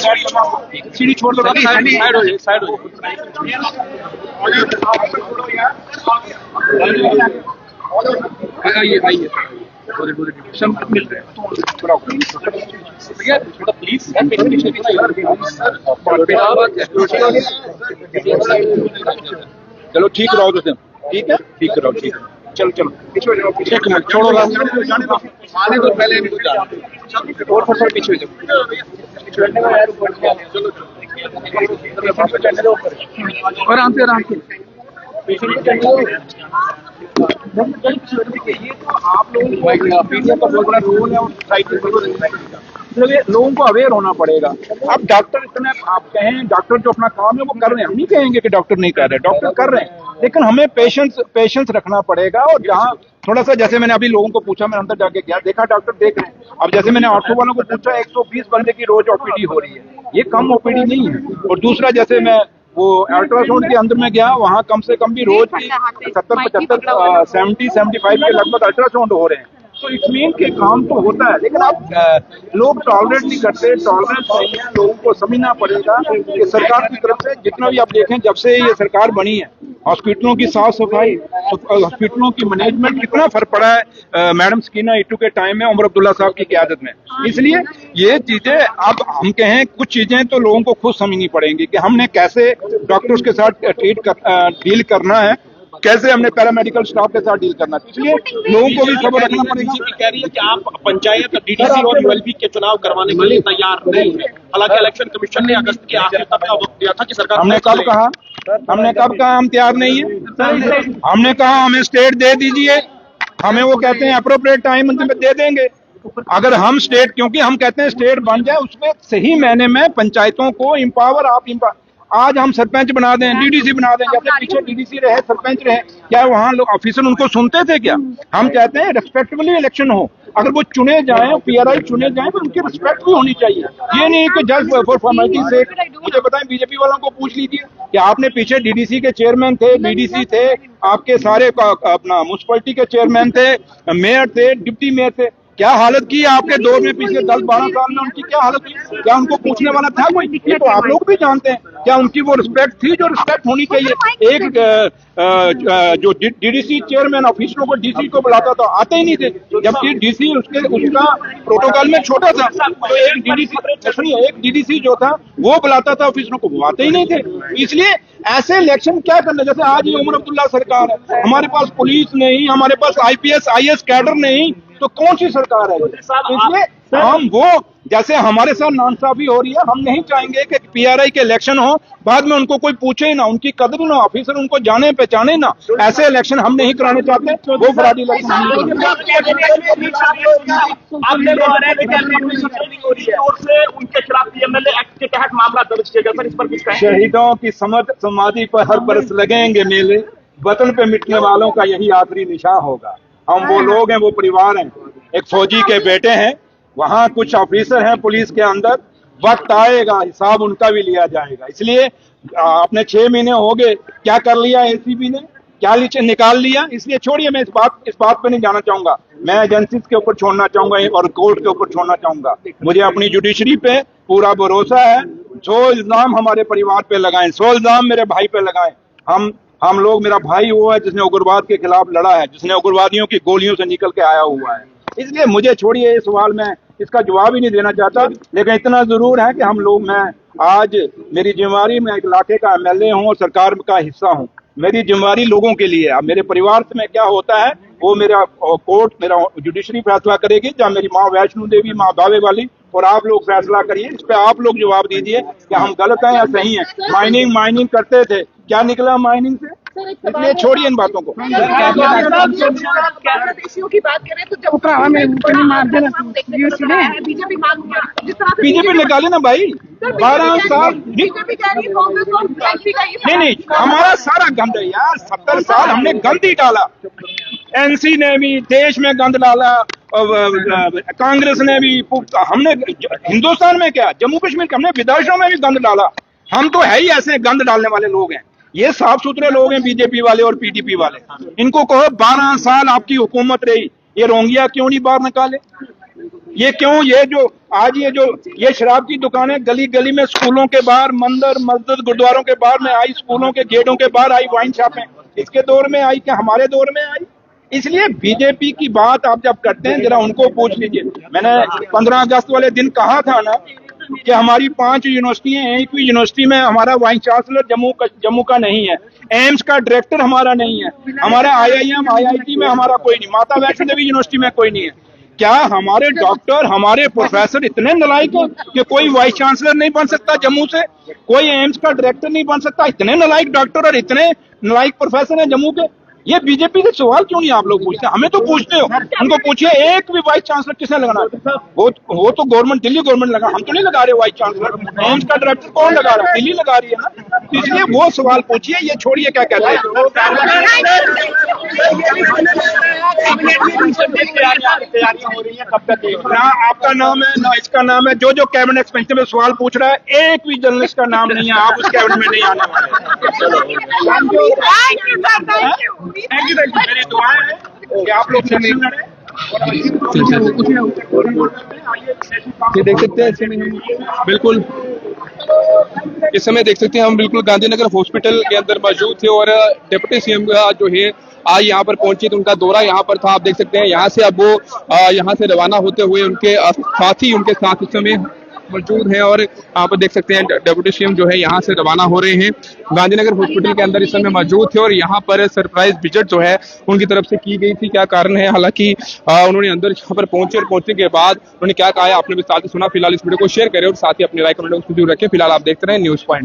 सीढ़ी छोड़ दो, साइड हो जाए, साइड हो जाए। आइए आइए, संपर्क मिल रहे हैं प्लीज। चलो ठीक रहो, तो ठीक है, ठीक रहो, ठीक है। चलो चलो छोड़ो, आने दो, पहले नहीं और थोड़ा पीछे हो जाओ। आराम से आराम से। ये तो आप लोगों को मीडिया का बहुत बड़ा रोल है और सोसाइटी को लोगों को अवेयर होना पड़ेगा। अब डॉक्टर इतने आप कहें, डॉक्टर जो अपना काम है वो कर रहे हैं, हम नहीं कहेंगे कि डॉक्टर नहीं कर रहे, डॉक्टर कर रहे हैं, लेकिन हमें पेशेंस रखना पड़ेगा। और जहाँ थोड़ा सा, जैसे मैंने अभी लोगों को पूछा, मैं अंदर जाके गया, देखा डॉक्टर देख रहे हैं। अब जैसे मैंने ऑटो वालों को पूछा, 120 बंदे की रोज ओपीडी हो रही है, ये कम ओपीडी नहीं है। और दूसरा, जैसे मैं वो अल्ट्रासाउंड के अंदर में गया, वहाँ कम से कम भी रोज 70-75 70-75 के लगभग अल्ट्रासाउंड हो रहे हैं। तो इट मीन के काम तो होता है, लेकिन अब लोग टॉलरेट नहीं करते। टॉलरेट नहीं है, लोगों को समझना पड़ेगा कि सरकार की तरफ से जितना भी आप देखें, जब से ये सरकार बनी है, हॉस्पिटलों की साफ सफाई, हॉस्पिटलों की मैनेजमेंट, कितना फर्क पड़ा है मैडम सकीना इट्टू के टाइम में, उमर अब्दुल्ला साहब की क़यादत में। इसलिए ये चीजें, अब हम कहें कुछ चीजें तो लोगों को खुद समझनी पड़ेंगी कि हमने कैसे डॉक्टर्स के साथ डील करना है, कैसे हमने पैरामेडिकल स्टाफ के साथ डील करना है। इसलिए लोगों को भी खबर रखना पड़ेगा। कह रही है कि आप पंचायत, डीडीसी और यूएलबी के चुनाव करवाने के लिए तैयार नहीं है। हालांकि इलेक्शन कमीशन ने अगस्त के आखिर तक का वक्त दिया था कि सरकार, हमने कब कहा हम तैयार नहीं है? हमने कहा हमें स्टेट दे दीजिए, हमें वो कहते हैं अप्रोप्रिएट टाइम दे देंगे। अगर हम स्टेट, क्योंकि हम कहते हैं स्टेट बन जाए, उसमें सही मायने में पंचायतों को इम्पावर, आज हम सरपंच बना दें, डीडीसी बना दें, जैसे पीछे डीडीसी रहे, सरपंच रहे, क्या वहाँ लोग ऑफिसर उनको सुनते थे क्या? हम कहते हैं रिस्पेक्टफुली इलेक्शन हो, अगर वो चुने जाएं, पीआरआई चुने जाएं, तो उनकी रिस्पेक्ट भी होनी चाहिए। ये नहीं कि जस्ट फॉर फॉर्मेलिटी से। मुझे बताएं, बीजेपी वालों को पूछ लीजिए कि आपने पीछे डीडीसी के चेयरमैन थे, डीडीसी थे, आपके सारे अपना म्युनिसिपैलिटी के चेयरमैन थे, मेयर थे, डिप्टी मेयर थे, क्या हालत की आपके दौर में? पिछले 10-12 साल में उनकी क्या हालत हुई? क्या उनको पूछने वाला था कोई? ये तो आप लोग भी जानते हैं। क्या उनकी वो रिस्पेक्ट थी जो रिस्पेक्ट होनी चाहिए? एक जो डीडीसी चेयरमैन ऑफिसरों को डीसी को बुलाता था, आते ही नहीं थे, जबकि डीसी उसका प्रोटोकॉल में छोटा था। तो एक डीडीसी जो था वो बुलाता था ऑफिसरों को, वो आते ही नहीं थे। इसलिए ऐसे इलेक्शन क्या करने? जैसे आज ये उमर अब्दुल्ला सरकार है, हमारे पास पुलिस नहीं, हमारे पास IPS IAS कैडर नहीं, तो कौन सी सरकार है? इसलिए हम वो, जैसे हमारे साथ नाइंसाफी हो रही है, हम नहीं चाहेंगे कि पीआरआई के इलेक्शन हो, बाद में उनको कोई पूछे ना, उनकी कदर ना, ऑफिसर उनको जाने पहचाने ना। ऐसे इलेक्शन हम नहीं कराने चाहते, वो फ्रॉड इलेक्शन उनके खिलाफ PMLA एक्ट के तहत मामला दर्ज किया गया। इस पर कुछ कहें? शहीदों की समाधि पर हर बरस लगेंगे मेले, वतन पे मिटने वालों का यही आखिरी निशान होगा। हम वो लोग हैं, वो परिवार हैं, एक फौजी के बेटे हैं, वहाँ कुछ ऑफिसर हैं पुलिस के अंदर, वक्त आएगा हिसाब उनका भी लिया जाएगा। इसलिए आपने 6 महीने हो गए, क्या कर लिया ACP ने, क्या निकाल लिया? इसलिए छोड़िए, मैं इस बात पे नहीं जाना चाहूंगा। मैं एजेंसीज के ऊपर छोड़ना चाहूंगा और कोर्ट के ऊपर छोड़ना चाहूंगा। मुझे अपनी जुडिशरी पे पूरा भरोसा है। जो इल्जाम हमारे परिवार पे लगाएं, 100 इल्जाम मेरे भाई पे लगाएं, हम लोग, मेरा भाई वो है जिसने उग्रवाद के खिलाफ लड़ा है, जिसने उग्रवादियों की गोलियों से निकल के आया हुआ है। इसलिए मुझे छोड़िए, ये सवाल मैं इसका जवाब ही नहीं देना चाहता, लेकिन इतना जरूर है कि हम लोग, मैं आज मेरी जिम्मेवारी, मैं एक इलाके का MLA हूँ और सरकार का हिस्सा हूँ। मेरी जिम्मेवारी लोगों के लिए। अब मेरे परिवार में क्या होता है वो मेरा कोर्ट, मेरा जुडिशरी फैसला करेगी, या मेरी माँ वैष्णो देवी, माँ बावे वाली, और आप लोग फैसला करिए। इस पे आप लोग जवाब दीजिए कि हम गलत हैं या सही हैं। माइनिंग करते थे, क्या निकला माइनिंग से? इसलिए छोड़िए इन बातों को। बीजेपी निकाले ना भाई, 12 साल नहीं, हमारा सारा गंद है यार। 70 साल हमने गंद ही डाला। NC ने भी देश में गंद डाला, कांग्रेस ने भी, हमने हिंदुस्तान में क्या, जम्मू कश्मीर हमने विदेशों में भी गंद डाला। हम तो है ही ऐसे गंद डालने वाले लोग हैं। ये साफ सुथरे लोग हैं बीजेपी वाले और PDP वाले। इनको कहो 12 साल आपकी हुकूमत रही, ये रोंगिया क्यों नहीं बाहर निकाले? ये क्यों? ये जो आज ये शराब की दुकानें गली गली में, स्कूलों के बाहर, मंदिर मस्जिद गुरुद्वारों के बाहर में आई, स्कूलों के गेटों के बाहर आई वाइन शॉपें, इसके दौर में आई क्या हमारे दौर में आई? इसलिए बीजेपी की बात आप जब करते हैं जरा उनको पूछ लीजिए। मैंने 15 अगस्त वाले दिन कहा था ना कि हमारी 5 यूनिवर्सिटी हैं, एक भी यूनिवर्सिटी में हमारा वाइस चांसलर जम्मू का नहीं है, एम्स का डायरेक्टर हमारा नहीं है, हमारा IIM IIT में हमारा कोई नहीं, माता वैष्णो देवी यूनिवर्सिटी में कोई नहीं है। क्या हमारे डॉक्टर, हमारे प्रोफेसर इतने नालायक हैं कि कोई वाइस चांसलर नहीं बन सकता जम्मू से, कोई एम्स का डायरेक्टर नहीं बन सकता? इतने नालायक डॉक्टर और इतने नालायक प्रोफेसर हैं जम्मू के। ये बीजेपी से सवाल क्यों नहीं आप लोग पूछते? हमें तो पूछते हो, उनको पूछिए एक भी वाइस चांसलर किसने लगाना है? वो तो गवर्नमेंट, दिल्ली गवर्नमेंट लगा, हम तो नहीं लगा रहे वाइस चांसलर। एम्स का डायरेक्टर कौन लगा रहा है? दिल्ली लगा रही है ना। तो इसलिए वो सवाल पूछिए, ये छोड़िए क्या कहते हैं। तैयारियां हो रही है, कब तक? ना आपका नाम है ना इसका नाम है। जो कैबिनेट एक्सपेंशन में सवाल पूछ रहा है, एक भी जर्नलिस्ट का नाम नहीं है, आप उस कैबिनेट में नहीं आने वाले। Thank you. मेरी दुआएं हैं कि आप लोग इलेक्शन लड़ें। ये देख सकते हैं बिल्कुल, इस समय देख सकते हैं हम बिल्कुल गांधीनगर हॉस्पिटल के अंदर मौजूद थे और डिप्टी सीएम जो है आज यहाँ पर पहुंचे, तो उनका दौरा यहाँ पर था। आप देख सकते हैं यहाँ से अब वो यहाँ से रवाना होते हुए उनके साथी उनके साथ इस समय मौजूद हैं और यहाँ पर देख सकते हैं डिप्टी सीएम जो है यहाँ से रवाना हो रहे हैं। गांधीनगर हॉस्पिटल के अंदर इस समय मौजूद थे और यहाँ पर सरप्राइज विजिट जो है उनकी तरफ से की गई थी। क्या कारण है, हालांकि उन्होंने अंदर यहाँ पर पहुंचे और पहुंचने के बाद उन्होंने क्या कहा है आपने भी साथ ही सुना। फिलहाल इस वीडियो को शेयर करें और साथ ही अपनी राय कमेंट बॉक्स में जरूर रखें। फिलहाल आप देखते रहे न्यूज पॉइंट।